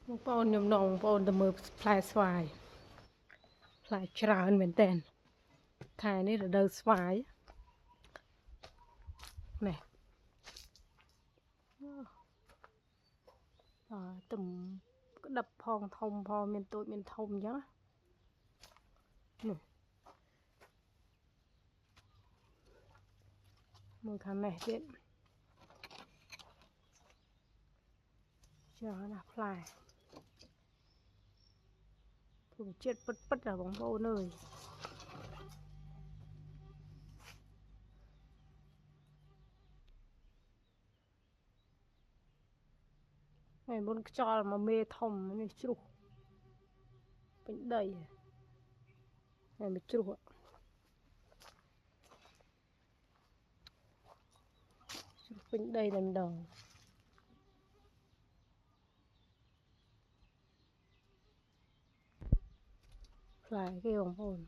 một bao nhom nòng bao tầm mờ phai xoài phai trànเหมือนแต่นถ่ายนี่เดินสวายnày tầm đập hòn thông hò miền tây miền thông nhá mùi khá mẻ điện cho là phai thùng chết bứt bứt ở bóng vô nơi này muốn cho là mà mê thông này chú bánh đầy này mới chú bánh đầy đầm đầu lại cái bóng hồn